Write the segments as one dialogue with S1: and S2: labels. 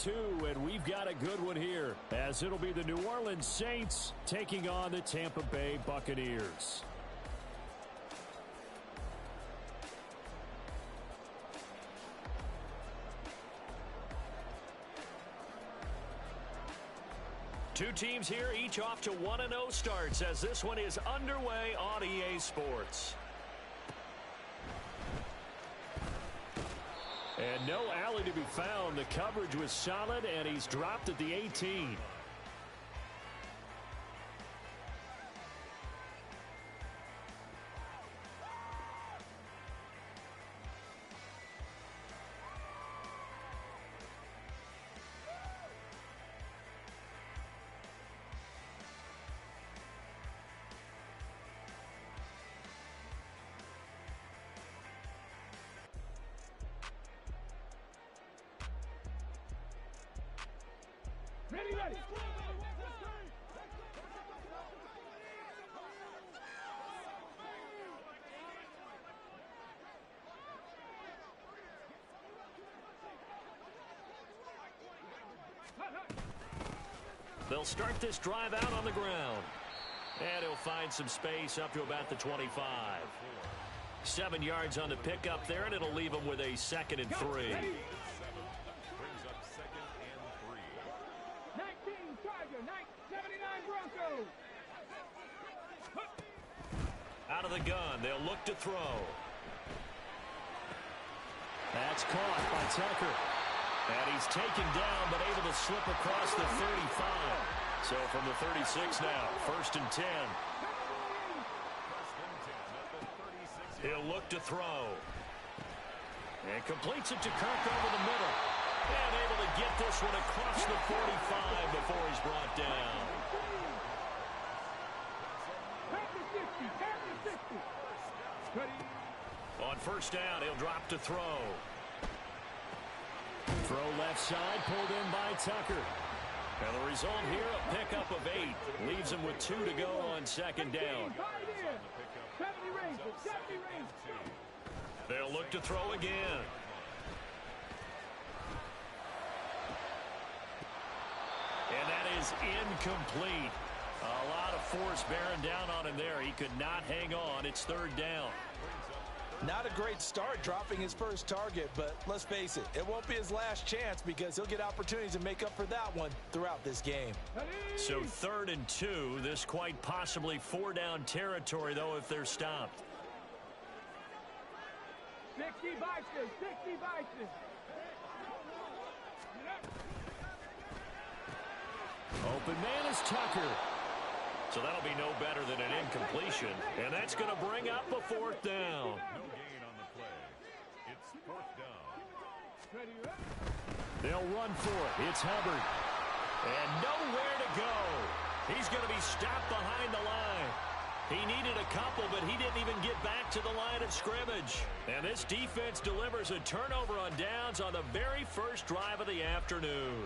S1: 2, and we've got a good one here, as it'll be the New Orleans Saints taking on the Tampa Bay Buccaneers. Two teams here, each off to 1-0 starts, as this one is underway on EA Sports. And no alley to be found. The coverage was solid, and he's dropped at the 18.
S2: Ready.
S1: They'll start this drive out on the ground. And he'll find some space up to about the 25. 7 yards on the pickup there, and it'll leave him with a 2nd and 3. Out of the gun, they'll look to throw. That's caught by Tucker. And he's taken down, but able to slip across the 35. So from the 36 now, 1st and 10. He'll look to throw. And completes it to Kirk over the middle. And able to get this one across the 45 before he's brought down. On 1st down, he'll drop to throw. Throw left side, pulled in by Tucker. And the result here, a pickup of 8. Leaves him with 2 to go on 2nd down. They'll look to throw again. And that is incomplete. A lot of force bearing down on him there. He could not hang on. It's 3rd down.
S3: Not a great start dropping his first target, but let's face it, it won't be his last chance because he'll get opportunities to make up for that one throughout this game.
S1: So 3rd and 2, this quite possibly 4-down territory, though, if they're stopped.
S2: 60 boxes, 60 boxes.
S1: Open man is Tucker. So that'll be no better than an incompletion. And that's going to bring up a 4th down.
S4: No gain on the play. It's 4th down.
S1: They'll run for it. It's Hubbard. And nowhere to go. He's going to be stopped behind the line. He needed a couple, but he didn't even get back to the line of scrimmage. And this defense delivers a turnover on downs on the very first drive of the afternoon.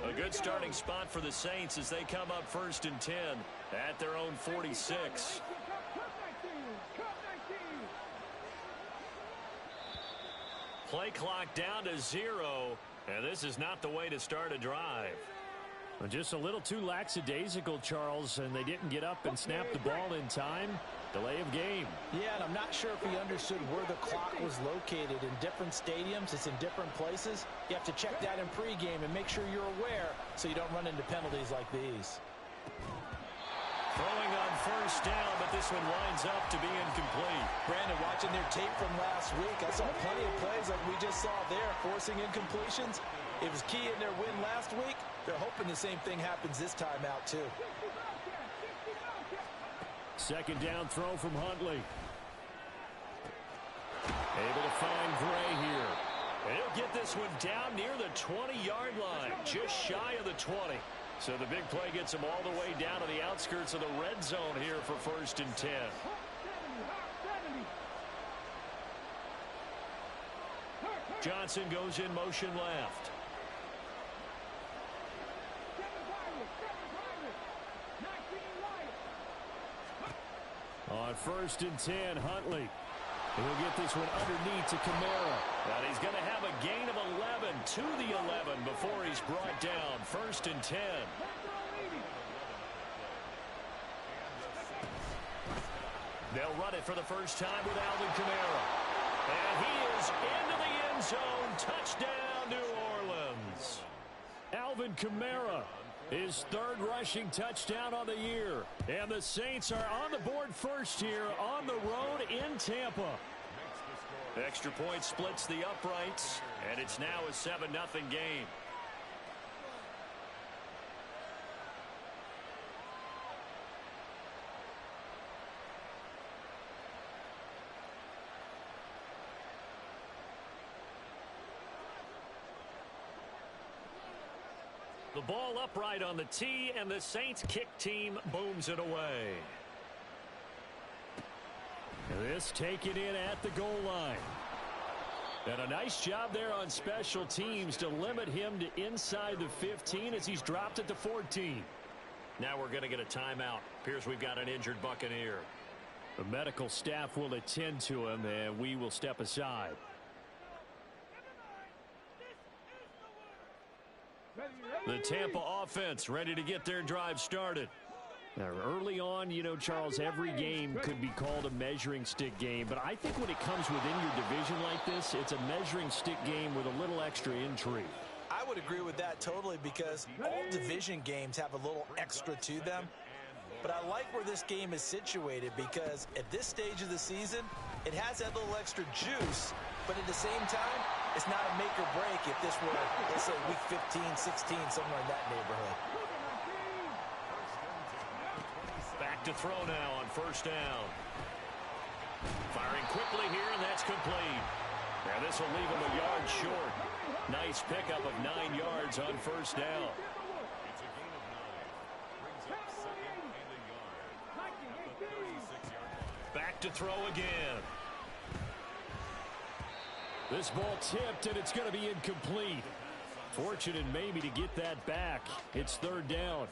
S1: A good starting spot for the Saints as they come up 1st and 10 at their own 46. Play clock down to 0, and this is not the way to start a drive. Well, just a little too lackadaisical, Charles, and they didn't get up and snap the ball in time. Delay of game.
S3: Yeah, and I'm not sure if he understood where the clock was located. In different stadiums, it's in different places. You have to check that in pregame and make sure you're aware so you don't run into penalties like these.
S1: Throwing on 1st down, but this one winds up to be incomplete.
S3: Brandon, watching their tape from last week, I saw plenty of plays like we just saw there, forcing incompletions. It was key in their win last week. They're hoping the same thing happens this time out, too.
S1: 2nd down throw from Huntley. Able to find Gray here. And he'll get this one down near the 20-yard line, just shy of the 20. So the big play gets him all the way down to the outskirts of the red zone here for 1st and 10. Johnson goes in motion left. On 1st and 10, Huntley. He'll get this one underneath to Kamara. And he's going to have a gain of 11 to the 11 before he's brought down. 1st and 10. They'll run it for the first time with Alvin Kamara. And he is into the end zone. Touchdown, New Orleans. Alvin Kamara, his 3rd rushing touchdown on the year. And the Saints are on the board first here on the road in Tampa. Extra point splits the uprights, and it's now a 7-0 game. The ball upright on the tee, and the Saints kick team booms it away. This taken in at the goal line. And a nice job there on special teams to limit him to inside the 15 as he's dropped it to 14. Now we're going to get a timeout. Appears we've got an injured Buccaneer. The medical staff will attend to him, and we will step aside. The Tampa offense ready to get their drive started. Now, early on, you know, Charles, every game could be called a measuring stick game, but I think when it comes within your division like this, it's a measuring stick game with a little extra intrigue.
S3: I would agree with that totally, because all division games have a little extra to them. But I like where this game is situated, because at this stage of the season, it has that little extra juice, but at the same time, it's not a make or break if this were, let's say, week 15, 16, somewhere in that neighborhood.
S1: Back to throw now on 1st down. Firing quickly here, and that's complete. Now this will leave him a yard short. Nice pickup of 9 yards on 1st down.
S4: It's a gain of 9. Brings up 2nd and a yard at the 36-yard line.
S1: Back to throw again. This ball tipped, and it's going to be incomplete. Fortunate maybe to get that back. It's 3rd down.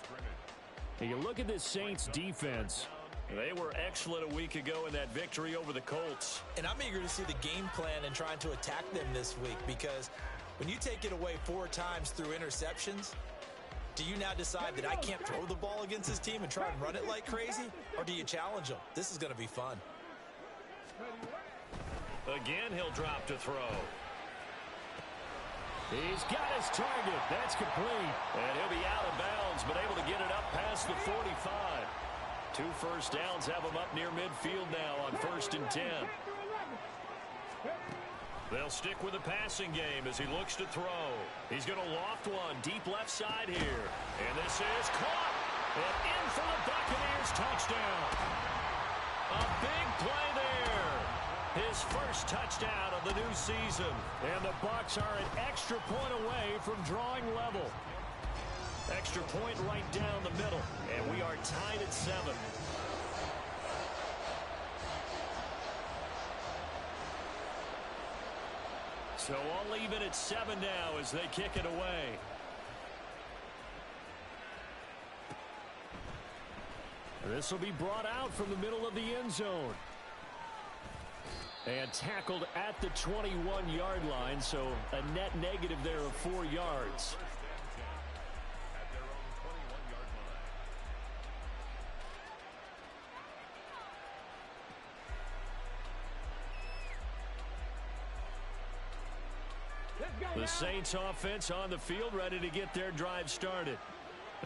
S1: And you look at this Saints defense. They were excellent a week ago in that victory over the Colts.
S3: And I'm eager to see the game plan and trying to attack them this week, because when you take it away 4 times through interceptions, do you now decide that I can't throw the ball against this team and try and run it like crazy? Or do you challenge them? This is going to be fun.
S1: Again, he'll drop to throw. He's got his target. That's complete. And he'll be out of bounds, but able to get it up past the 45. 2 first downs have him up near midfield now on 1st and 10. They'll stick with the passing game as he looks to throw. He's going to loft one deep left side here. And this is caught. And in for the Buccaneers touchdown. A big play there. His first touchdown of the new season. And the Bucs are an extra point away from drawing level. Extra point right down the middle. And we are tied at 7. So all even at 7 now as they kick it away. This will be brought out from the middle of the end zone. And tackled at the 21-yard line, so a net negative there of 4 yards. The Saints offense on the field, ready to get their drive started.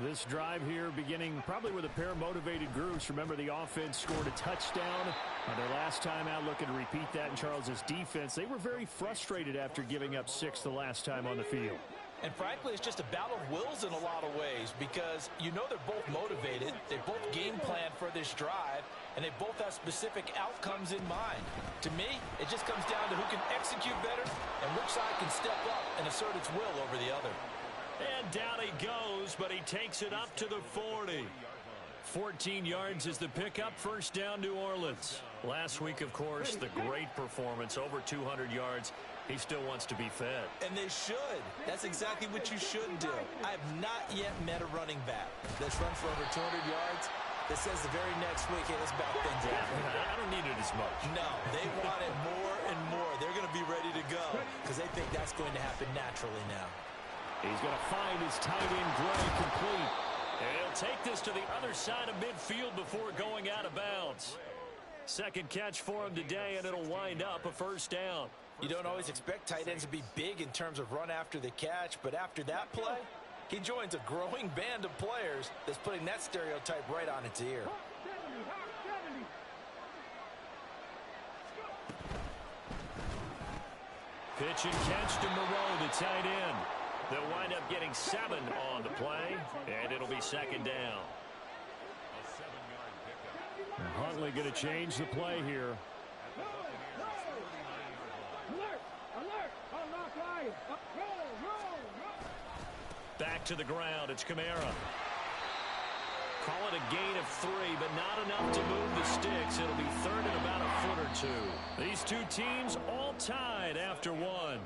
S1: This drive here beginning probably with a pair of motivated groups. Remember, the offense scored a touchdown on their last time out, looking to repeat that in Charles's defense. They were very frustrated after giving up 6 the last time on the field.
S3: And frankly, it's just a battle of wills in a lot of ways, because you know they're both motivated, they both game plan for this drive, and they both have specific outcomes in mind. To me, it just comes down to who can execute better and which side can step up and assert its will over the other.
S1: And down he goes, but he takes it up to the 40. 14 yards is the pickup. First down, New Orleans. Last week, of course, the great performance, over 200 yards. He still wants to be fed.
S3: And they should. That's exactly what you should do. I have not yet met a running back that's run for over 200 yards that says the very next week, hey, let's bout things out.
S1: I don't need it as much.
S3: No, they want it more and more. They're going to be ready to go because they think that's going to happen naturally now.
S1: He's going to find his tight end, Gray, complete. And he'll take this to the other side of midfield before going out of bounds. Second catch for him today, and it'll wind up a first down.
S3: You don't always expect tight ends to be big in terms of run after the catch, but after that play, he joins a growing band of players that's putting that stereotype right on its ear.
S1: Pitch and catch to Moreau, the tight end. They'll wind up getting 7 on the play, and it'll be second down. Huntley going to change the play here. Back to the ground. It's Kamara. Call it a gain of 3, but not enough to move the sticks. It'll be third and about a foot or two. These two teams all tied after one.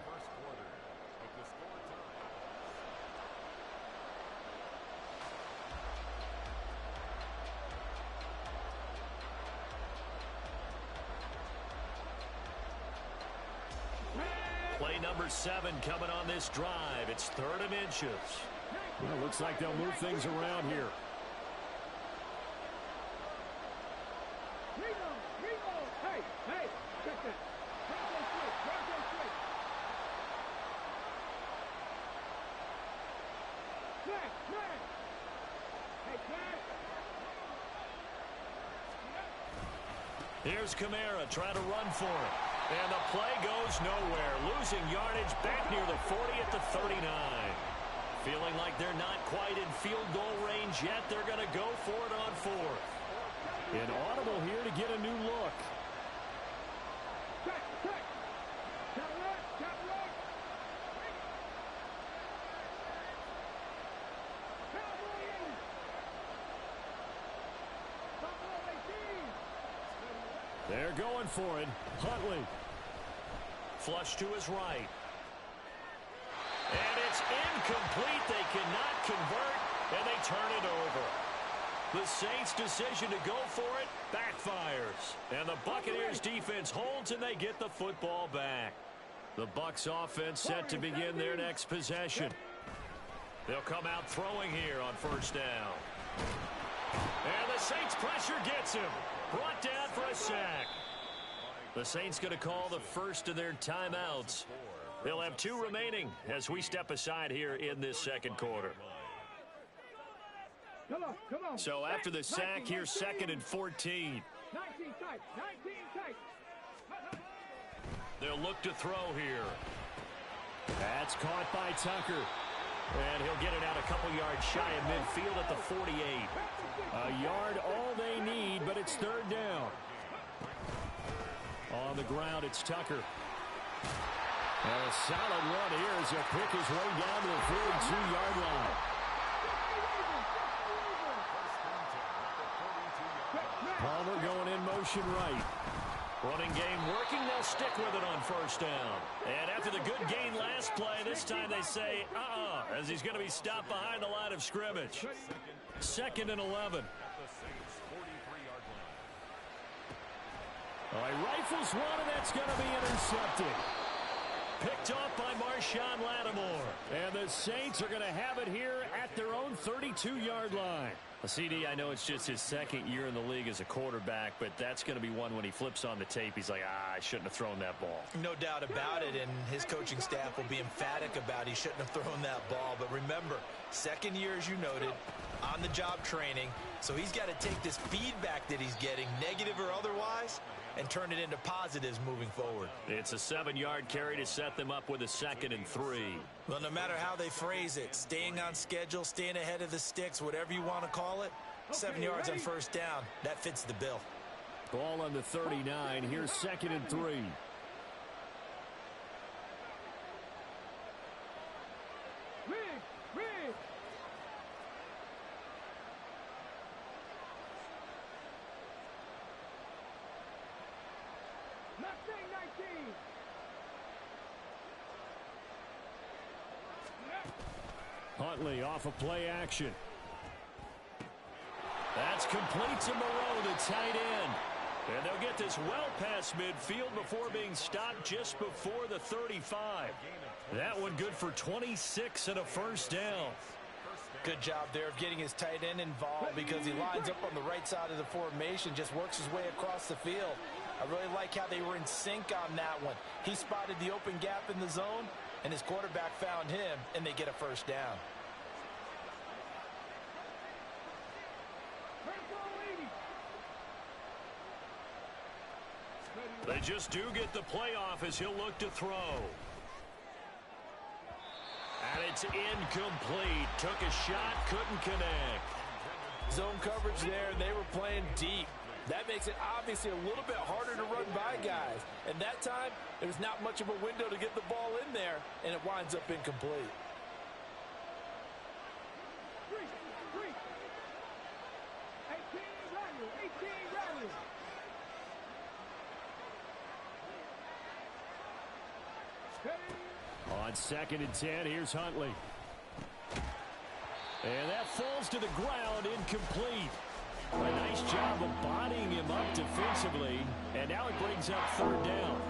S1: Play number 7 coming on this drive. It's 3rd and inches. Well, looks like they'll move things around here.
S2: Hey, check that.
S1: Here's Kamara trying to run for it. And the play goes nowhere. Losing yardage back near the 40 at the 39. Feeling like they're not quite in field goal range yet. They're going to go for it on 4th. An audible here to get a new look. They're going for it. Huntley. Flush to his right. And it's incomplete. They cannot convert, and they turn it over. The Saints' decision to go for it backfires. And the Buccaneers' defense holds, and they get the football back. The Bucs offense set to begin their next possession. They'll come out throwing here on first down. And the Saints' pressure gets him. Brought down for a sack. The Saints going to call the first of their timeouts. They'll have 2 remaining as we step aside here in this second quarter.
S2: Come on.
S1: So after the sack, here's 2nd and 14.
S2: 19 tight.
S1: They'll look to throw here. That's caught by Tucker. And he'll get it out a couple yards shy of midfield at the 48. A yard all they need, but it's 3rd down. On the ground, it's Tucker. And a solid run here as he'll pick his way down to the 42-yard line. Palmer going in motion right. Running game working. They'll stick with it on first down. And after the good gain last play, this time they say, as he's going to be stopped behind the line of scrimmage. 2nd and 11. All right, rifles one, and that's going to be intercepted. Picked off by Marshawn Lattimore. And the Saints are going to have it here at their own 32-yard line. CD, I know it's just his 2nd year in the league as a quarterback, but that's going to be one when he flips on the tape. He's like, I shouldn't have thrown that ball.
S3: No doubt about it, and his coaching staff will be emphatic about he shouldn't have thrown that ball. But remember, 2nd year, as you noted, on-the-job training, so he's got to take this feedback that he's getting, negative or otherwise, and turn it into positives moving forward.
S1: It's a 7-yard carry to set them up with a 2nd and 3.
S3: Well, no matter how they phrase it, staying on schedule, staying ahead of the sticks, whatever you want to call it, 7 yards on first down, that fits the bill.
S1: Ball on the 39. Here's 2nd and 3.
S2: Rig,
S1: Huntley off of play action. That's complete to Moreau, the tight end. And they'll get this well past midfield before being stopped just before the 35. That one good for 26 and a first down.
S3: Good job there of getting his tight end involved because he lines up on the right side of the formation, just works his way across the field. I really like how they were in sync on that one. He spotted the open gap in the zone, and his quarterback found him, and they get a first down.
S1: They just do get the playoff as he'll look to throw. And it's incomplete. Took a shot, couldn't connect.
S3: Zone coverage there, and they were playing deep. That makes it obviously a little bit harder to run by guys. And that time, there was not much of a window to get the ball in there, and it winds up incomplete.
S2: Three. 18 value.
S1: On 2nd and 10, here's Huntley. And that falls to the ground, incomplete. A nice job of bodying him up defensively, and now it brings up 3rd down.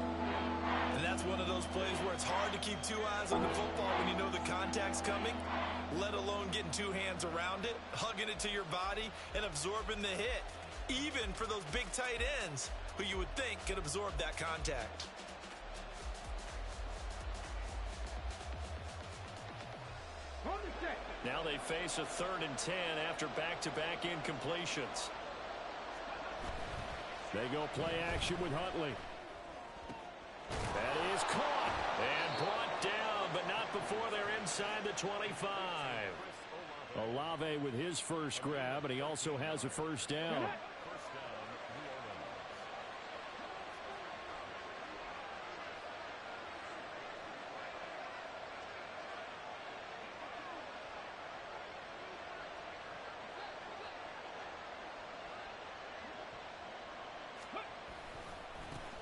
S3: And that's one of those plays where it's hard to keep 2 eyes on the football when you know the contact's coming, let alone getting 2 hands around it, hugging it to your body, and absorbing the hit, even for those big tight ends who you would think could absorb that contact.
S1: Now they face a 3rd and 10 after back-to-back incompletions. They go play action with Huntley. That is caught and brought down, but not before they're inside the 25. Olave with his first grab, and he also has a first down.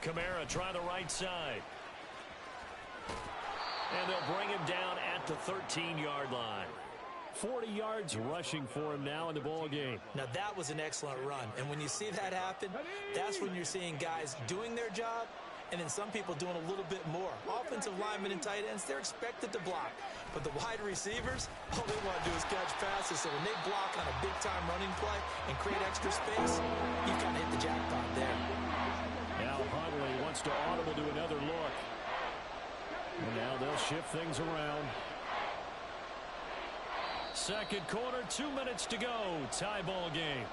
S1: Kamara try the right side. And they'll bring him down at the 13-yard line. 40 yards rushing for him now in the ball game.
S3: Now that was an excellent run. And when you see that happen, that's when you're seeing guys doing their job and then some people doing a little bit more. Offensive linemen and tight ends, they're expected to block. But the wide receivers, all they want to do is catch passes. So when they block on a big-time running play and create extra space, you kind of hit the jackpot there.
S1: Now Huntley wants to audible to another look. And now they'll shift things around. Second quarter, 2 minutes to go. Tie ball game.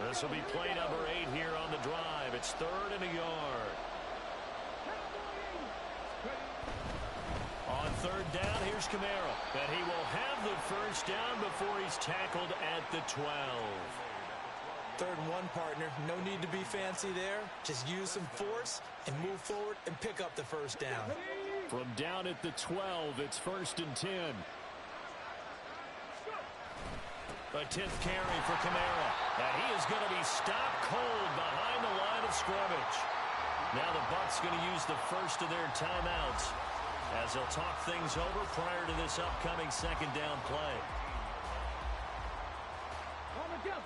S1: This will be play number 8 here on the drive. It's 3rd and a yard. On 3rd down, here's Kamara. And he will have the first down before he's tackled at the 12.
S3: 3rd and 1, partner. No need to be fancy there. Just use some force and move forward and pick up the first down.
S1: From down at the 12, it's 1st and 10. A 10th carry for Kamara. And he is going to be stopped cold behind the line of scrimmage. Now the Bucs going to use the first of their timeouts as they'll talk things over prior to this upcoming 2nd down play.
S2: On the jump.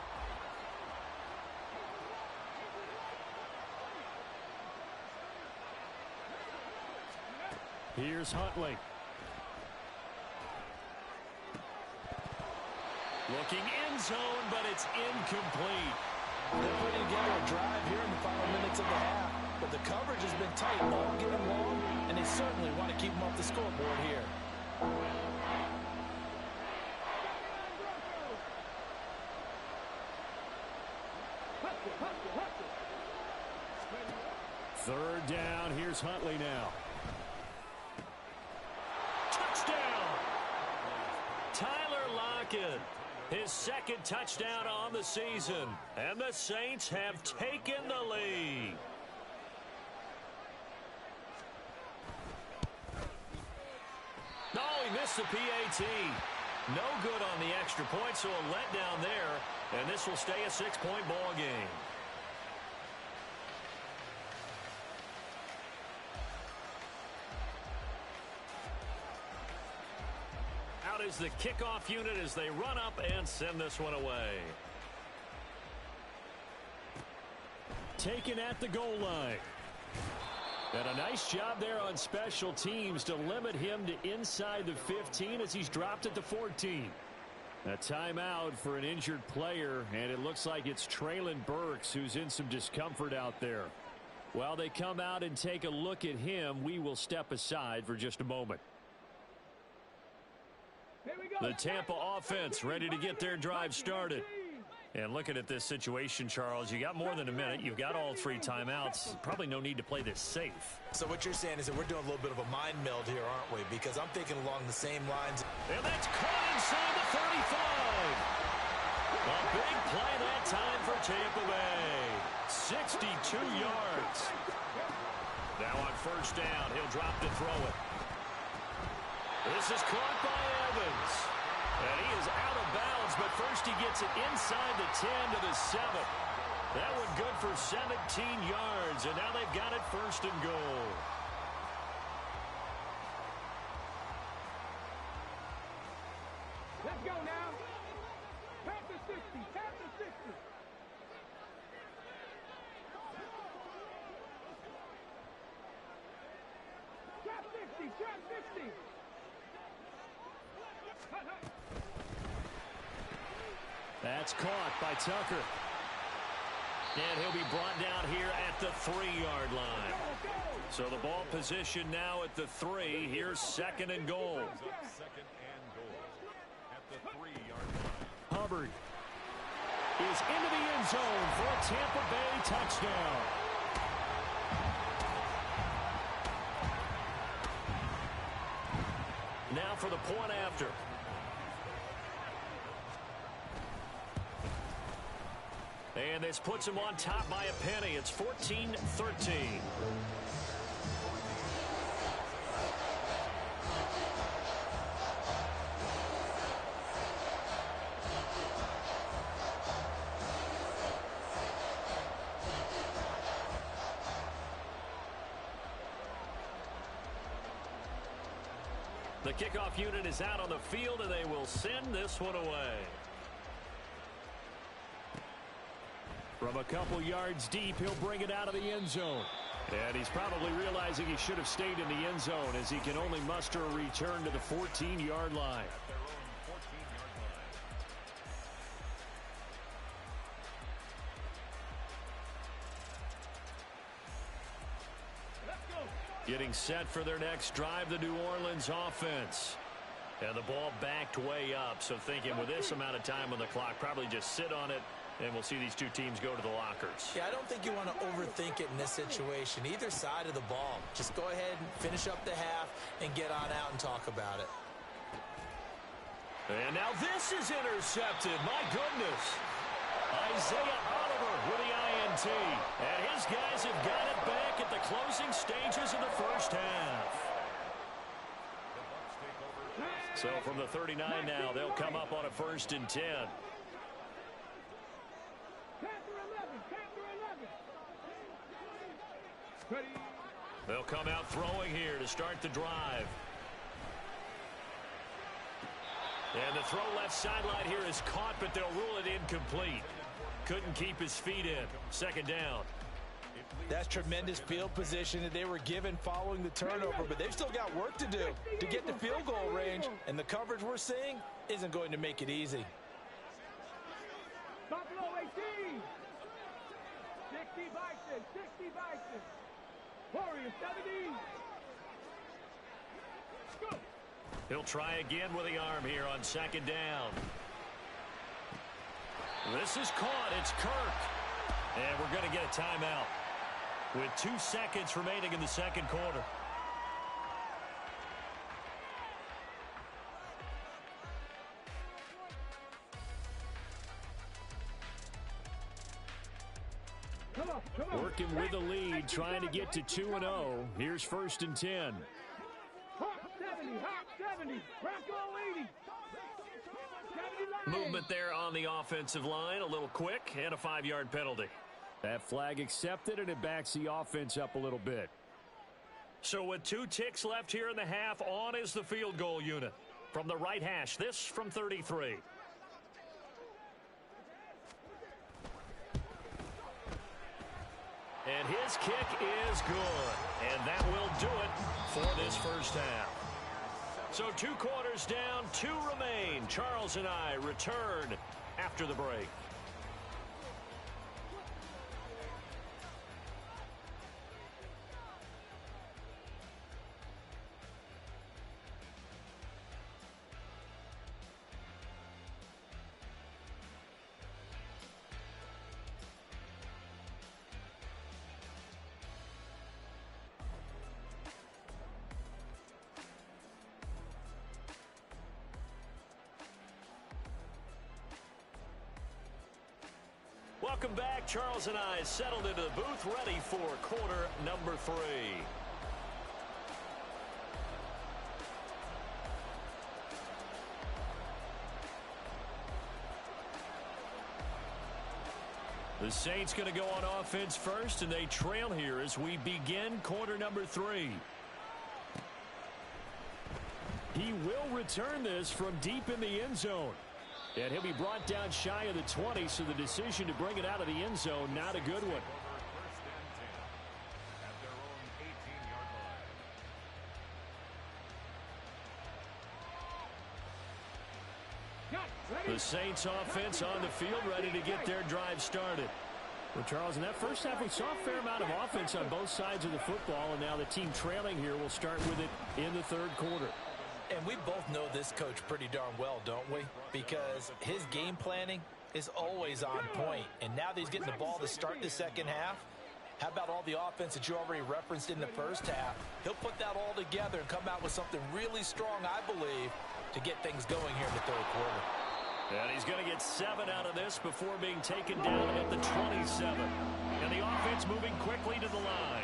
S1: Here's Huntley. Looking end zone, but it's incomplete.
S3: They're putting together a drive here in the final minutes of the half, but the coverage has been tight all game long, and they certainly want to keep them off the scoreboard here.
S1: Third down, here's Huntley now. Touchdown! Tyler Lockett. His 2nd touchdown on the season. And the Saints have taken the lead. No, he missed the PAT. No good on the extra point, so a letdown there. And this will stay a 6-point ball game. is the kickoff unit as they run up and send this one away. Taken at the goal line. And a nice job there on special teams to limit him to inside the 15 as he's dropped at the 14. A timeout for an injured player, and it looks like it's Traylon Burks who's in some discomfort out there. While they come out and take a look at him, we will step aside for just a moment. The Tampa offense ready to get their drive started. And looking at this situation, Charles, you got more than a minute. You've got all 3 timeouts. Probably no need to play this safe.
S3: So what you're saying is that we're doing a little bit of a mind meld here, aren't we? Because I'm thinking along the same lines.
S1: And that's caught inside the 35. A big play that time for Tampa Bay. 62 yards. Now on first down, he'll drop to throw it. This is caught by Evans. And he is out of bounds, but first he gets it inside the 10 to the 7. That one good for 17 yards, and now they've got it first and goal.
S2: Let's go now. Tap the 60. Tap the 60. Trap 60. Trap 60.
S1: That's caught by Tucker. And he'll be brought down here at the 3-yard line. So the ball position now at the 3. Here's second and goal.
S4: Second and goal at the 3-yard line.
S1: Hubbard is into the end zone for a Tampa Bay touchdown. Now for the point after. And this puts him on top by a penny. It's 14-13. The kickoff unit is out on the field, and they will send this one away. From a couple yards deep, he'll bring it out of the end zone. And he's probably realizing he should have stayed in the end zone as he can only muster a return to the 14-yard line. Getting set for their next drive, the New Orleans offense. And the ball backed way up, so thinking with this amount of time on the clock, probably just sit on it, and we'll see these two teams go to the lockers.
S3: Yeah, I don't think you want to overthink it in this situation. Either side of the ball. Just go ahead and finish up the half and get on out and talk about it.
S1: And now this is intercepted. My goodness. Isaiah Oliver with the INT. And his guys have got it back at the closing stages of the first half. So from the 39 now, they'll come up on a 1st and 10. They'll come out throwing here to start the drive. And the throw left sideline here is caught, but they'll rule it incomplete. Couldn't keep his feet in. 2nd down.
S3: That's tremendous field position that they were given following the turnover, but they've still got work to do to get the field goal range, and the coverage we're seeing isn't going to make it easy.
S2: Buffalo 18. 60 Bison. 60 Bison. Warriors 70. Go.
S1: He'll try again with the arm here on 2nd down. This is caught. It's Kirk. And we're going to get a timeout with 2 seconds remaining in the 2nd quarter.
S2: Come on.
S1: Working with the lead, trying to get to 2-0. Here's 1st and 10.
S2: Hop 70. Hop 70. Bronco 80. 70 line.
S1: Movement there on the offensive line, a little quick, and a 5-yard penalty. That flag accepted, and it backs the offense up a little bit. So with 2 ticks left here in the half, on is the field goal unit. From the right hash, this from 33. And his kick is good. And that will do it for this first half. So 2 quarters down, 2 remain. Charles and I return after the break. Welcome back. Charles and I settled into the booth, ready for quarter number 3. The Saints going to go on offense first, and they trail here as we begin quarter number 3. He will return this from deep in the end zone. And he'll be brought down shy of the 20, so the decision to bring it out of the end zone, not a good one. The Saints offense on the field, ready to get their drive started. Well, Charles, in that first half, we saw a fair amount of offense on both sides of the football, and now the team trailing here will start with it in the third quarter.
S3: And we both know this coach pretty darn well, don't we? Because his game planning is always on point. And now that he's getting the ball to start the second half, how about all the offense that you already referenced in the first half? He'll put that all together and come out with something really strong, I believe, to get things going here in the third quarter.
S1: And he's going to get 7 out of this before being taken down at the 27. And the offense moving quickly to the line.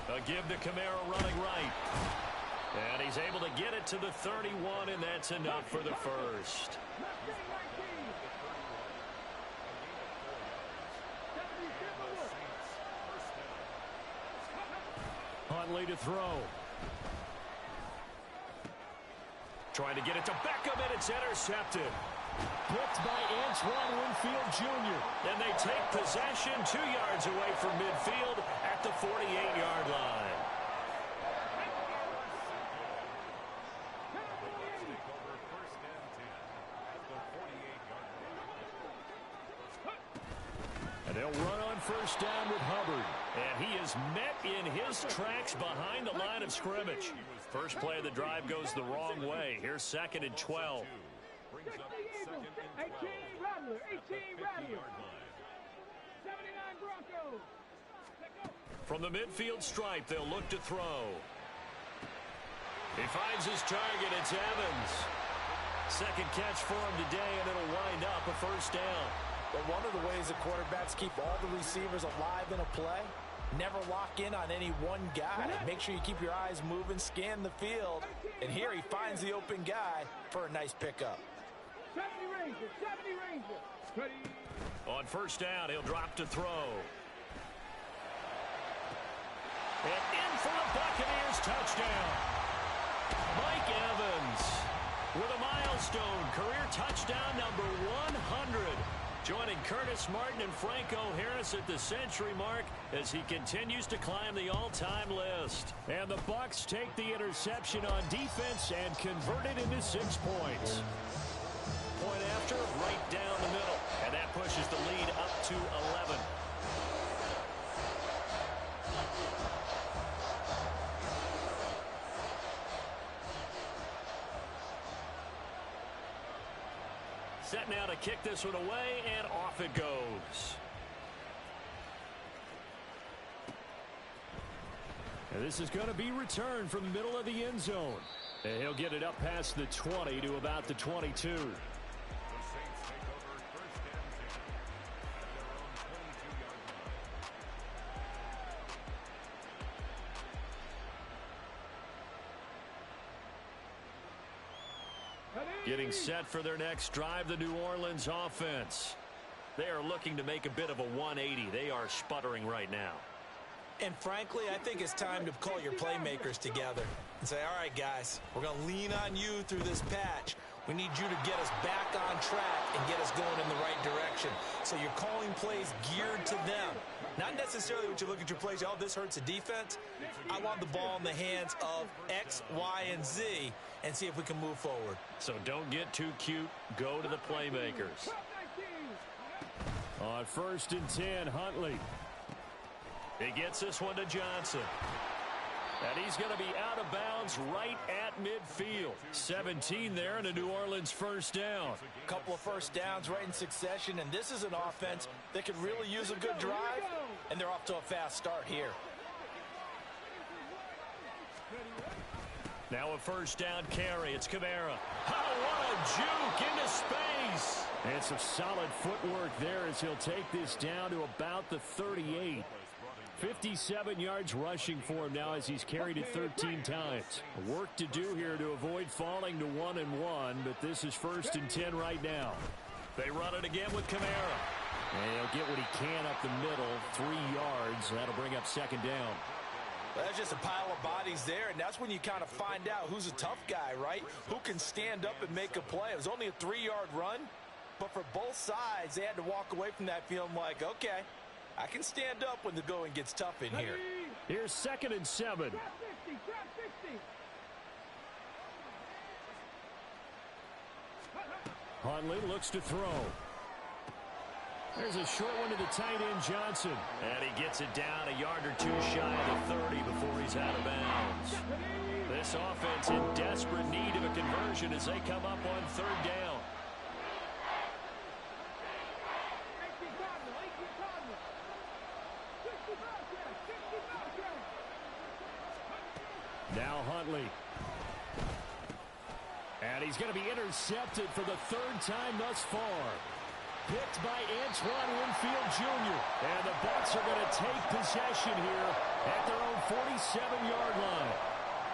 S1: A give to Kamara running right. And he's able to get it to the 31, and that's enough for the first. Huntley to throw. Trying to get it to Beckham, and it's intercepted. Picked by Antoine Winfield Jr. And they take possession 2 yards away from midfield at the 48-yard line. And they'll run on first down with Hubbard. And he is met in his tracks behind the line of scrimmage. First play of the drive goes the wrong way. Here's 2nd and 12.
S2: 18 Rattler, 18 Rattler. 79 Broncos.
S1: From the midfield stripe, they'll look to throw. He finds his target. It's Evans. Second catch for him today, and it'll wind up a first down.
S3: But one of the ways that quarterbacks keep all the receivers alive in a play, never lock in on any one guy. Make sure you keep your eyes moving, scan the field, and here he finds the open guy for a nice pickup.
S2: 70 Ranger, 70 Ranger. Ready.
S1: On first down, he'll drop to throw. And in for the Buccaneers touchdown. Mike Evans with a milestone career touchdown number 100. Joining Curtis Martin and Franco Harris at the century mark as he continues to climb the all-time list. And the Bucs take the interception on defense and convert it into 6 points. Point after, right down the middle. And that pushes the lead up to 11. Set now to kick this one away, and off it goes. And this is going to be returned from the middle of the end zone. And he'll get it up past the 20 to about the 22. Getting set for their next drive, the New Orleans offense. They are looking to make a bit of a 180. They are sputtering right now.
S3: And frankly, I think it's time to call your playmakers together and say, all right, guys, we're going to lean on you through this patch. We need you to get us back on track and get us going in the right direction. So you're calling plays geared to them. Not necessarily what you look at your plays, oh, this hurts the defense. I want the ball in the hands of X, Y, and Z and see if we can move forward.
S1: So don't get too cute. Go to the playmakers. On 1st and 10, Huntley. He gets this one to Johnson. And he's going to be out of bounds right at midfield. 17 there and a New Orleans first down.
S3: A couple of first downs right in succession, and this is an offense that could really use a good drive, and they're off to a fast start here.
S1: Now a first down carry. It's Kamara. Oh, what a juke into space. And some solid footwork there as he'll take this down to about the 38. 57 yards rushing for him now as he's carried it 13 times. Work to do here to avoid falling to 1-1, but this is 1st and 10 right now. They run it again with Kamara. And he'll get what he can up the middle, 3 yards. That'll bring up 2nd down.
S3: Well, that's just a pile of bodies there, and that's when you kind of find out who's a tough guy, right? Who can stand up and make a play. It was only a 3-yard run, but for both sides, they had to walk away from that feeling like, okay, I can stand up when the going gets tough in here.
S1: Here's 2nd and 7. Huntley looks to throw. There's a short one to the tight end, Johnson. And he gets it down a yard or two shy of the 30 before he's out of bounds. This offense in desperate need of a conversion as they come up on 3rd down. Now Huntley. And he's going to be intercepted for the 3rd time thus far. Picked by Antoine Winfield Jr. And the Bucs are going to take possession here at their own 47-yard line.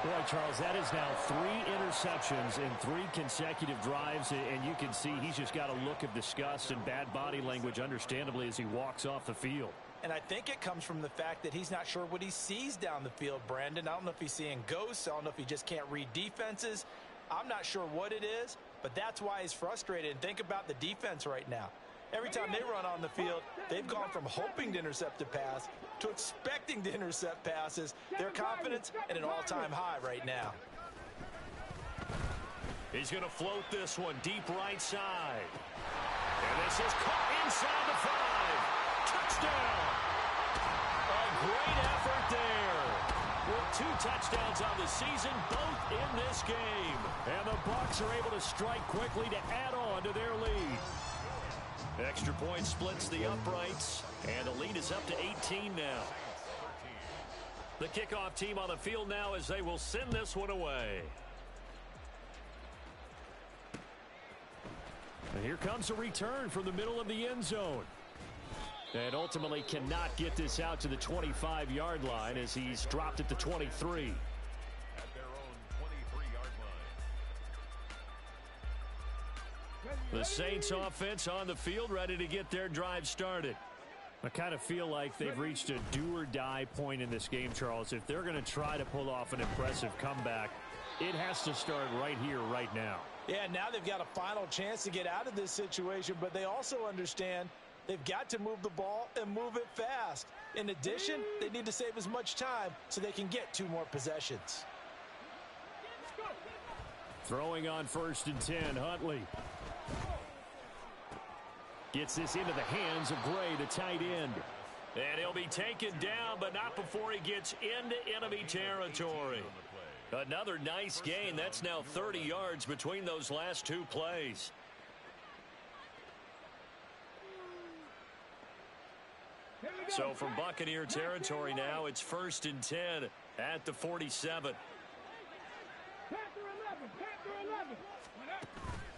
S1: Boy, Charles, that is now 3 interceptions in 3 consecutive drives, and you can see he's just got a look of disgust and bad body language, understandably, as he walks off the field.
S3: And I think it comes from the fact that he's not sure what he sees down the field, Brandon. I don't know if he's seeing ghosts. I don't know if he just can't read defenses. I'm not sure what it is, but that's why he's frustrated. And think about the defense right now. Every time they run on the field, they've gone from hoping to intercept a pass to expecting to intercept passes. Their confidence at an all-time high right now.
S1: He's going to float this one deep right side. And this is caught inside the 5. Touchdown! A great effort there. With 2 touchdowns on the season, both in this game. And the Bucs are able to strike quickly to add on to their lead. Extra point splits the uprights, and the lead is up to 18 now. The kickoff team on the field now as they will send this one away. And here comes a return from the middle of the end zone. And ultimately cannot get this out to the 25-yard line as he's dropped at the 23. The Saints offense on the field ready to get their drive started. I kind of feel like they've reached a do-or-die point in this game, Charles. If they're going to try to pull off an impressive comeback, it has to start right here, right now.
S3: Yeah, now they've got a final chance to get out of this situation, but they also understand they've got to move the ball and move it fast. In addition, they need to save as much time so they can get 2 more possessions.
S1: Throwing on 1st and 10, Huntley. Gets this into the hands of Gray, the tight end. And he'll be taken down, but not before he gets into enemy territory. Another nice gain. That's now 30 yards between those last 2 plays. So from Buccaneer territory now, it's 1st and 10 at the 47.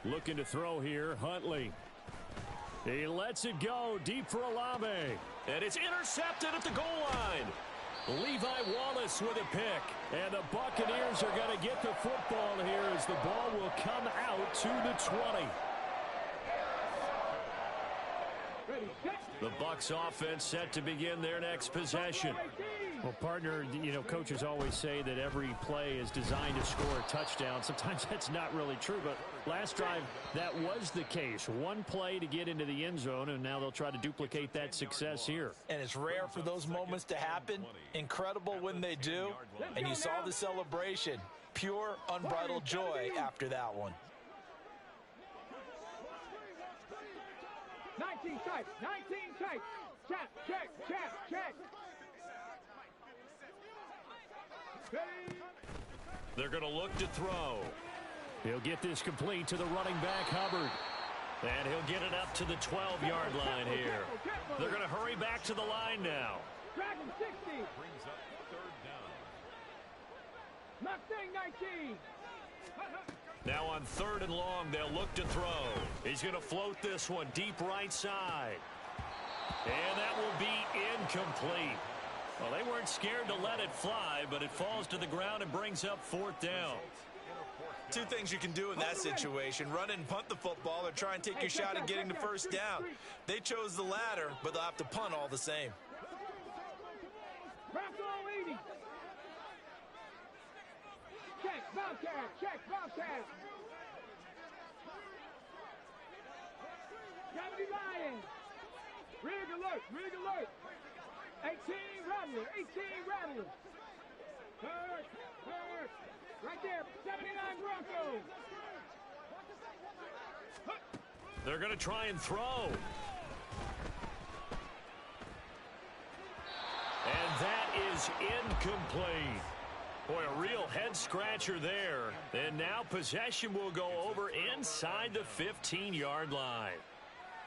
S1: Looking to throw here, Huntley. He lets it go deep for Olave. And it's intercepted at the goal line. Levi Wallace with a pick. And the Buccaneers are going to get the football here as the ball will come out to the 20. The Bucs offense set to begin their next possession.
S5: Well, partner, you know, coaches always say that every play is designed to score a touchdown. Sometimes that's not really true, but last drive, that was the case. One play to get into the end zone, and now they'll try to duplicate that success here.
S3: And it's rare for those moments to happen. Incredible when they do. And you saw the celebration. Pure, unbridled joy after that one.
S2: 19 tight, 19 tight. Check, check, check, check.
S1: They're going to look to throw.
S5: He'll get this complete to the running back, Hubbard.
S1: And he'll get it up to the 12-yard line here. They're going to hurry back to the line now.
S2: Dragon 60.
S4: Brings up third down.
S2: Mustang 19.
S1: Now on 3rd and long, they'll look to throw. He's going to float this one deep right side. And that will be incomplete. Well, they weren't scared to let it fly, but it falls to the ground and brings up 4th down.
S3: Two things you can do in that situation: run and punt the football, or try and take your shot at getting the first down. They chose the latter, but they'll have to punt all the same.
S2: Check, Bobcat, check, Bobcat. 70 Lions. Rig alert, rig alert. 18 Rattler, 18 Rattler. Hurt, hurt. Right there, 79 Broncos.
S1: They're going to try and throw. And that is incomplete. Boy, a real head-scratcher there. And now possession will go over inside the 15-yard line.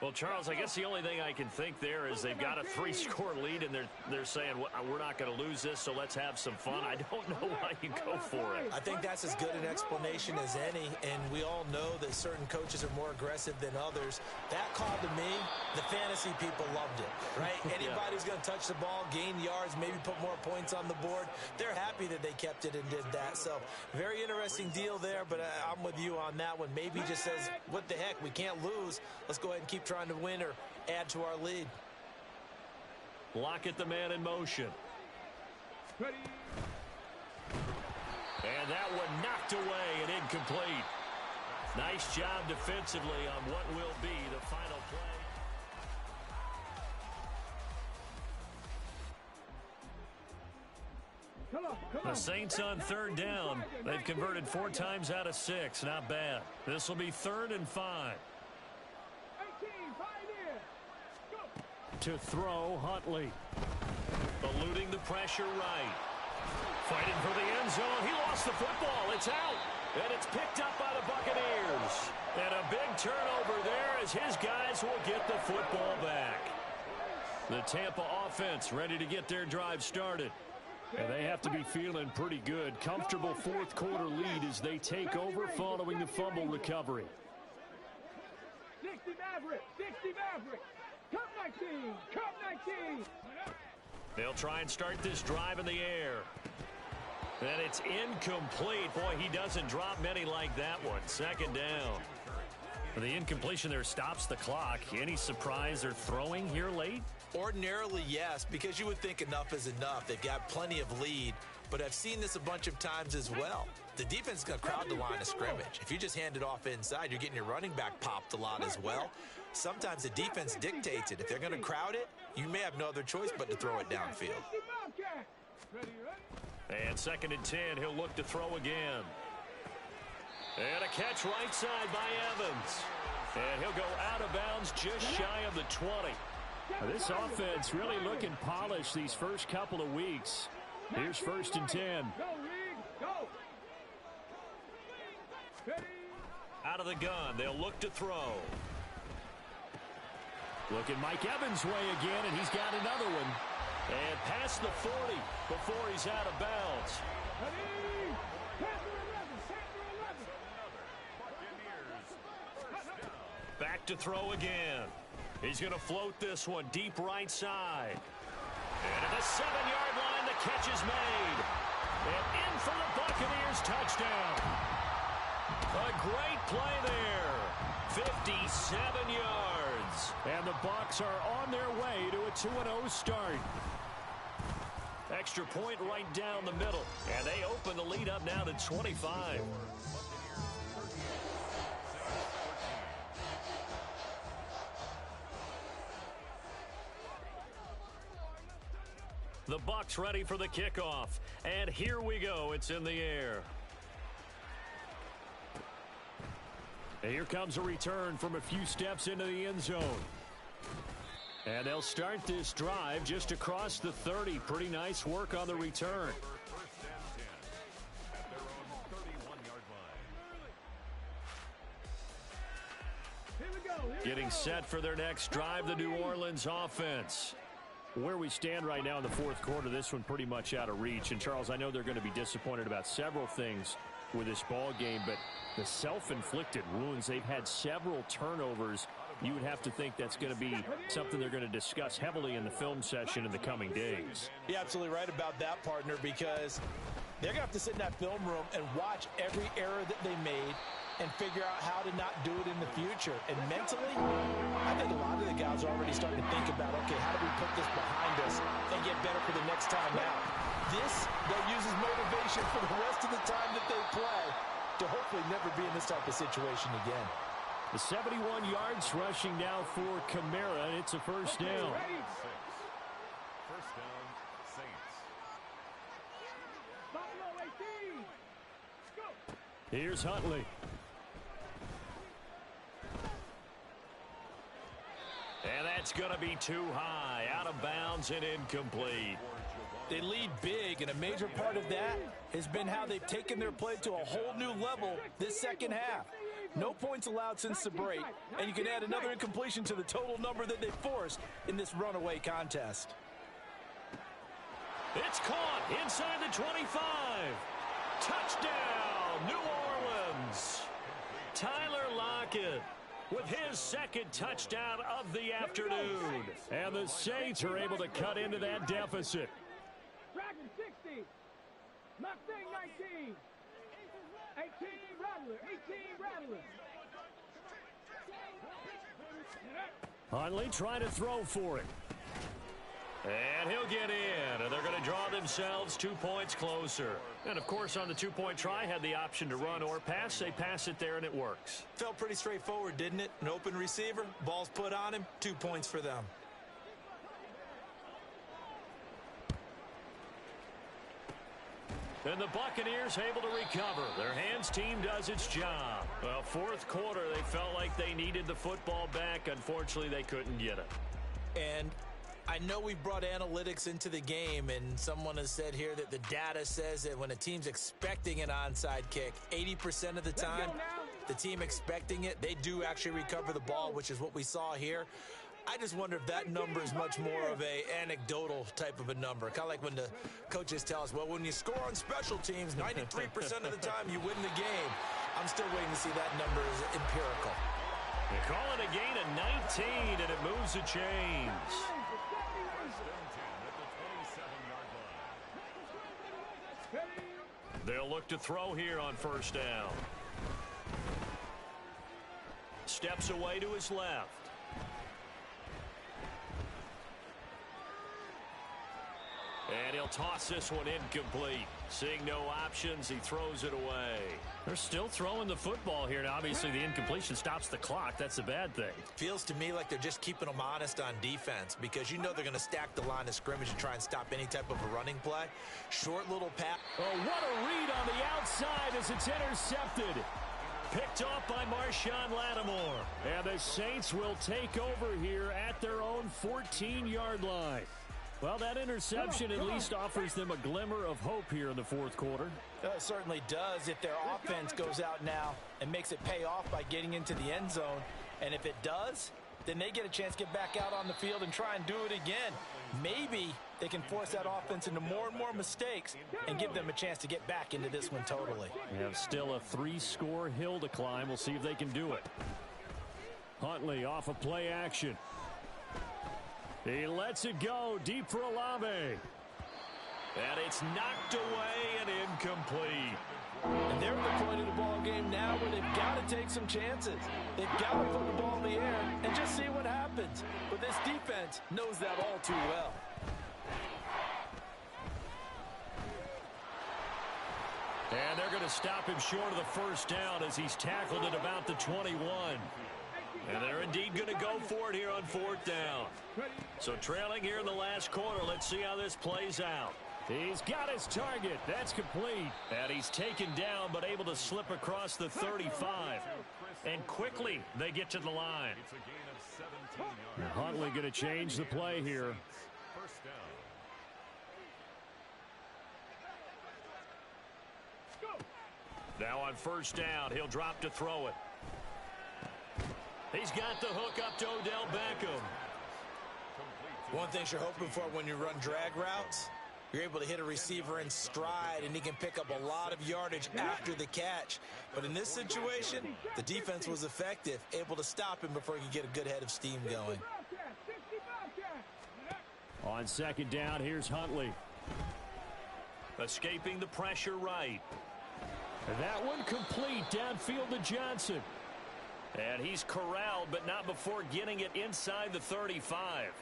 S1: Well, Charles, I guess the only thing I can think there is they've got a 3-score lead, and they're saying, well, we're not going to lose this, so let's have some fun. I don't know why you go for it.
S3: I think that's as good an explanation as any, and we all know that certain coaches are more aggressive than others. That call to me, the fantasy people loved it, right? Anybody who's going to touch the ball, gain yards, maybe put more points on the board, they're happy that they kept it and did that. So very interesting deal there, but I'm with you on that one. Maybe just says, what the heck, we can't lose. Let's go ahead and keep trying to win or add to our lead.
S1: Lockett, the man in motion.
S2: Ready.
S1: And that one knocked away and incomplete. Nice job defensively on what will be the final play. The Saints on 3rd down. They've converted 4 times out of 6. Not bad. This will be 3rd and 5.
S5: To throw, Huntley.
S1: Eluding the pressure right. Fighting for the end zone. He lost the football. It's out. And it's picked up by the Buccaneers. And a big turnover there as his guys will get the football back. The Tampa offense ready to get their drive started.
S5: And they have to be feeling pretty good. Comfortable 4th quarter lead as they take over following the fumble recovery.
S2: 60 Maverick, 60 Maverick. Cup 19, Cup 19.
S1: They'll try and start this drive in the air. And it's incomplete. Boy, he doesn't drop many like that one. 2nd down. The incompletion there stops the clock. Any surprise they're throwing here late?
S3: Ordinarily, yes, because you would think enough is enough. They've got plenty of lead, but I've seen this a bunch of times as well. The defense is going to crowd the line of scrimmage. If you just hand it off inside, you're getting your running back popped a lot as well. Sometimes the defense dictates it. If they're going to crowd it, you may have no other choice but to throw it downfield.
S1: And 2nd and 10, he'll look to throw again. And a catch right side by Evans. And he'll go out of bounds just shy of the 20.
S5: This offense really looking polished these first couple of weeks. Here's 1st and 10.
S1: Out of the gun, they'll look to throw.
S5: Looking Mike Evans' way again, and he's got another one.
S1: And past the 40 before he's out of bounds. Back to throw again. He's going to float this one deep right side. And at the 7-yard line, the catch is made. And in for the Buccaneers touchdown. A great play there. 57 yards.
S5: And the Bucs are on their way to a 2-0 start.
S1: Extra point right down the middle. And they open the lead up now to 25. The Bucs ready for the kickoff. And here we go. It's in the air. And here comes a return from a few steps into the end zone. And they'll start this drive just across the 30. Pretty nice work on the return. Getting set for their next drive, the New Orleans offense. Where we stand right now in the fourth quarter, this one pretty much out of reach. And, Charles, I know they're going to be disappointed about several things with this ball game, but the self-inflicted wounds, they've had several turnovers. You would have to think that's going to be something they're going to discuss heavily in the film session in the coming days.
S3: You're absolutely right about that, partner, because they're going to have to sit in that film room and watch every error that they made and figure out how to not do it in the future. And mentally, I think a lot of the guys are already starting to think about, okay, how do we put this behind us and get better for the next time out? This, they'll use as motivation for the rest of the time that they play to hopefully never be in this type of situation again.
S5: The 71 yards rushing now for Kamara, and it's a first down.
S4: First down, Saints.
S2: Buffalo 18. Go.
S5: Here's Huntley.
S1: And that's going to be too high, out of bounds and incomplete.
S3: They lead big, and a major part of that has been how they've taken their play to a whole new level this second half. No points allowed since the break, and you can add another incompletion to the total number that they forced in this runaway contest.
S1: It's caught inside the 25. Touchdown, New Orleans. Tyler Lockett with his second touchdown of the afternoon.
S5: And the Saints are able to cut into that deficit.
S2: Dragon 60. Mustang 19. 18 Rattler. 18 Rattler.
S5: Huntley trying to throw for it.
S1: And he'll get in, and they're going to draw themselves 2 points closer. And, of course, on the two-point try, had the option to run or pass. They pass it there, and it works.
S3: Felt pretty straightforward, didn't it? An open receiver, ball's put on him, 2 points for them.
S1: And the Buccaneers able to recover. Their hands team does its job. Well, fourth quarter, they felt like they needed the football back. Unfortunately, they couldn't get it.
S3: And I know we brought analytics into the game, and someone has said here that the data says that when a team's expecting an onside kick, 80% of the time, the team expecting it, they do actually recover the ball, which is what we saw here. I just wonder if that number is much more of a anecdotal type of a number. Kind of like when the coaches tell us, well, when you score on special teams, 93% of the time you win the game. I'm still waiting to see that number is empirical.
S1: They call it a gain of 19, and it moves the chains. They'll look to throw here on first down. Steps away to his left. And he'll toss this one incomplete. Seeing no options, he throws it away.
S5: They're still throwing the football here. Now, obviously, the incompletion stops the clock. That's the bad thing.
S3: Feels to me like they're just keeping them honest on defense because you know they're going to stack the line of scrimmage and try and stop any type of a running play. Short little pass.
S5: Oh, what a read on the outside as it's intercepted.
S1: Picked off by Marshawn Lattimore.
S5: And the Saints will take over here at their own 14-yard line. Well, that interception at least offers them a glimmer of hope here in the fourth quarter.
S3: It certainly does if their offense goes out now and makes it pay off by getting into the end zone. And if it does, then they get a chance to get back out on the field and try and do it again. Maybe they can force that offense into more and more mistakes and give them a chance to get back into this one totally.
S5: We have still a 3-score hill to climb. We'll see if they can do it. Huntley off of play action. He lets it go deep for Olave.
S1: And it's knocked away and incomplete.
S3: And they're at the point of the ball game now where they've got to take some chances. They've got to put the ball in the air and just see what happens. But this defense knows that all too well.
S1: And they're going to stop him short of the first down as he's tackled at about the 21. And they're indeed going to go for it here on 4th down. So trailing here in the last quarter, let's see how this plays out.
S5: He's got his target. That's complete.
S1: And he's taken down but able to slip across the 35. And quickly they get to the line.
S4: It's a gain of 17 yards.
S5: And Huntley going to change the play here.
S4: First down.
S1: Now on first down, he'll drop to throw it. He's got the hook up to Odell Beckham.
S3: One thing you're hoping for when you run drag routes, you're able to hit a receiver in stride, and he can pick up a lot of yardage after the catch. But in this situation, the defense was effective, able to stop him before he could get a good head of steam going.
S5: On second down, here's Huntley.
S1: Escaping the pressure right.
S5: That one complete downfield to Johnson.
S1: And he's corralled, but not before getting it inside the 35.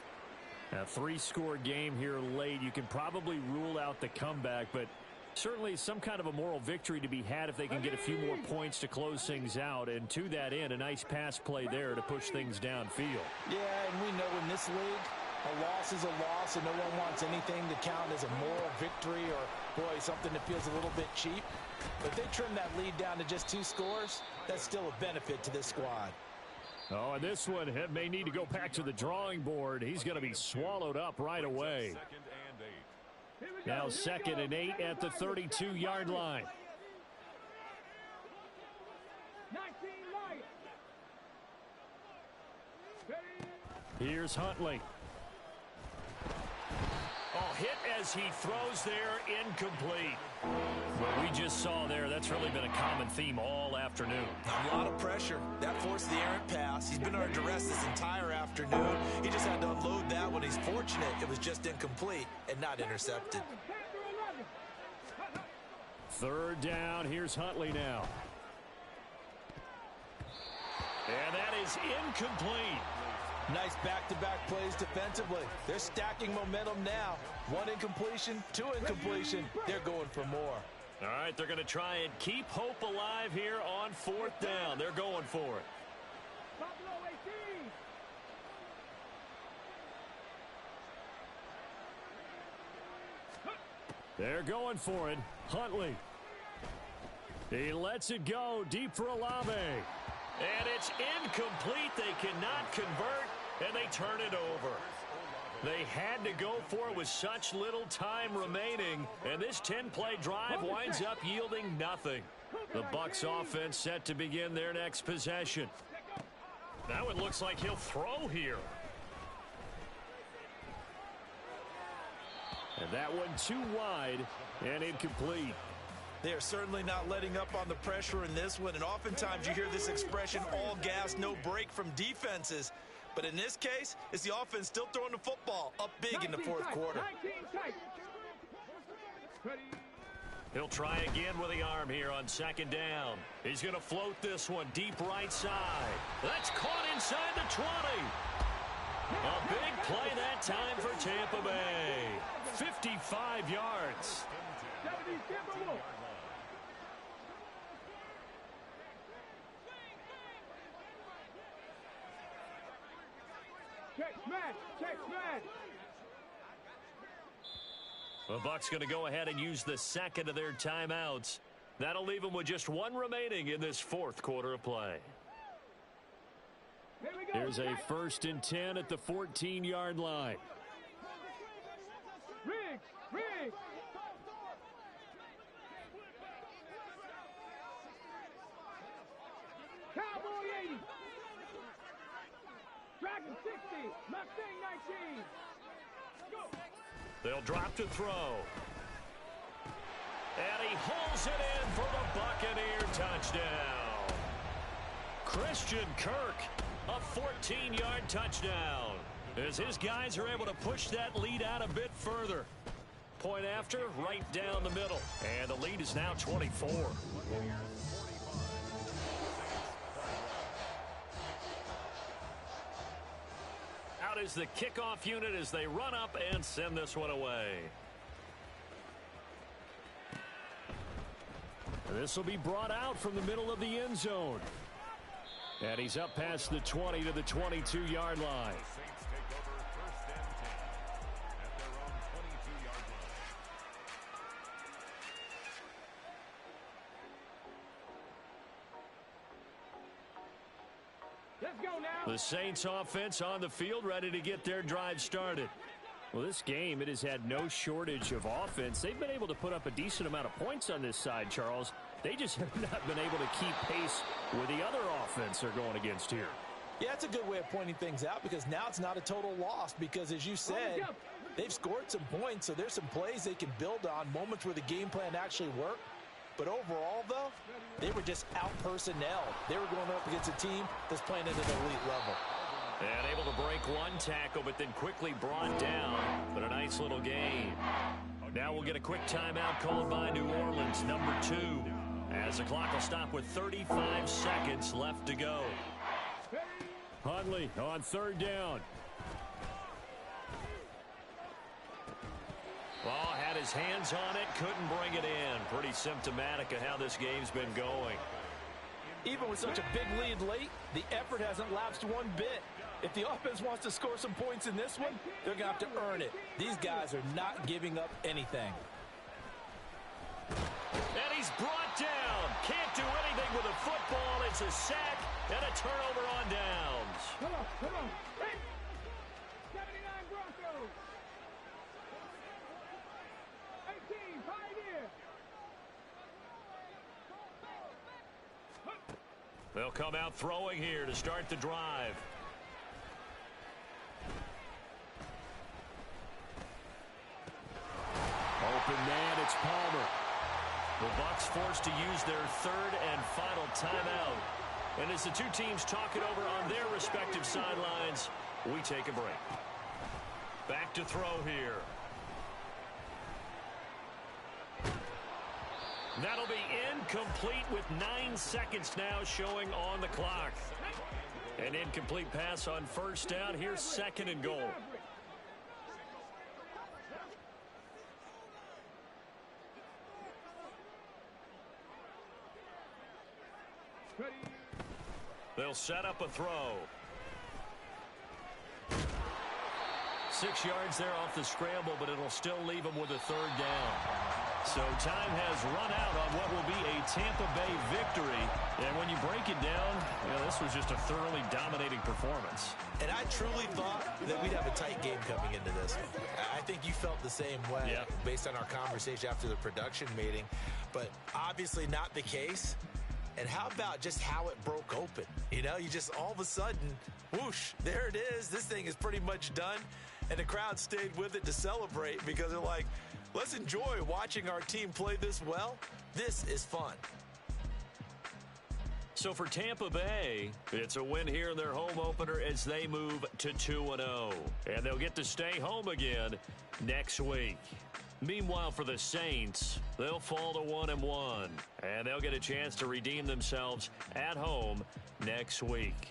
S5: A 3-score game here late. You can probably rule out the comeback, but certainly some kind of a moral victory to be had if they can get a few more points to close things out. And to that end, a nice pass play there to push things downfield.
S3: Yeah, and we know in this league, a loss is a loss, and no one wants anything to count as a moral victory or, boy, something that feels a little bit cheap. But if they trim that lead down to just 2 scores, that's still a benefit to this squad.
S5: Oh, and this one may need to go back to the drawing board. He's going to be swallowed up right away. Now 2nd and 8 at the 32-yard line. Here's Huntley.
S1: Oh, hit as he throws there, incomplete. What we just saw there, that's really been a common theme all afternoon.
S3: A lot of pressure. That forced the errant pass. He's been under duress this entire afternoon. He just had to unload that one. He's fortunate it was just incomplete and not intercepted.
S5: 3rd down. Here's Huntley now.
S1: And that is incomplete.
S3: Nice back-to-back plays defensively. They're stacking momentum now. 1 incompletion, 2 incompletion. They're going for more.
S1: All right, they're going to try and keep hope alive here on 4th down. They're going for it.
S5: They're going for it. Huntley. He lets it go deep for Olave.
S1: And it's incomplete. They cannot convert, and they turn it over. They had to go for it with such little time remaining, and this 10-play drive winds up yielding nothing. The Bucs offense set to begin their next possession. Now it looks like he'll throw here.
S5: And that one too wide and incomplete.
S3: They are certainly not letting up on the pressure in this one, and oftentimes you hear this expression, all gas, no break from defenses. But in this case, it's the offense still throwing the football up big in the 4th quarter.
S1: He'll try again with the arm here on 2nd down. He's going to float this one deep right side. That's caught inside the 20. A big play that time for Tampa Bay. 55 yards.
S2: Check smash.
S1: The Bucs going to go ahead and use the 2nd of their timeouts. That'll leave them with just 1 remaining in this 4th quarter of play.
S5: Here's a 1st and 10 at the 14-yard line.
S2: Riggs. Cowboy 80. Dragon 60. Mustang 19. Go.
S1: They'll drop to throw. And he hauls it in for the Buccaneer touchdown. Christian Kirk, a 14-yard touchdown, as his guys are able to push that lead out a bit further. Point after, right down the middle. And the lead is now 24. Out is the kickoff unit as they run up and send this one away. This will be brought out from the middle of the end zone. And he's up past the 20 to the 22-yard line.
S2: Let's go now.
S1: The Saints offense on the field, ready to get their drive started.
S5: Well, this game, it has had no shortage of offense. They've been able to put up a decent amount of points on this side, Charles. They just have not been able to keep pace with the other offense they're going against here.
S3: Yeah, it's a good way of pointing things out because now it's not a total loss because, as you said, they've scored some points, so there's some plays they can build on, moments where the game plan actually worked. But overall, though, they were just out-personnelled. They were going up against a team that's playing at an elite level.
S1: And able to break one tackle, but then quickly brought down. But a nice little gain. Now we'll get a quick timeout called by New Orleans, number 2. As the clock will stop with 35 seconds left to go.
S5: Hundley on third down.
S1: Ball had his hands on it, couldn't bring it in. Pretty symptomatic of how this game's been going.
S3: Even with such a big lead late, the effort hasn't lapsed one bit. If the offense wants to score some points in this one, they're going to have to earn it. These guys are not giving up anything.
S1: And he's brought down. Can't do anything with a football. It's a sack and a turnover on downs.
S2: Come on, come on. Hey! 79 Broncos. 18 Pioneer.
S1: They'll come out throwing here to start the drive. Open man, it's Palmer. The Bucs forced to use their third and final timeout. And as the two teams talk it over on their respective sidelines, we take a break. Back to throw here. That'll be incomplete with 9 seconds now showing on the clock. An incomplete pass on first down. Here's second and goal. They'll set up a throw. 6 yards there off the scramble, but it'll still leave them with a third down. So time has run out on what will be a Tampa Bay victory. And when you break it down, this was just a thoroughly dominating performance.
S3: And I truly thought that we'd have a tight game coming into this one. I think you felt the same way based on our conversation after the production meeting. But obviously not the case. And how about just how it broke open? You just all of a sudden, whoosh, there it is. This thing is pretty much done. And the crowd stayed with it to celebrate because they're like, let's enjoy watching our team play this well. This is fun.
S1: So for Tampa Bay, it's a win here in their home opener as they move to 2-0. And they'll get to stay home again next week. Meanwhile, for the Saints, they'll fall to 1-1. And they'll get a chance to redeem themselves at home next week.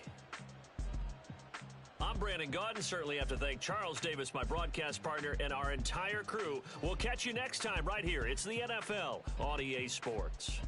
S1: I'm Brandon Gaudin. Certainly have to thank Charles Davis, my broadcast partner, and our entire crew. We'll catch you next time right here. It's the NFL on EA Sports.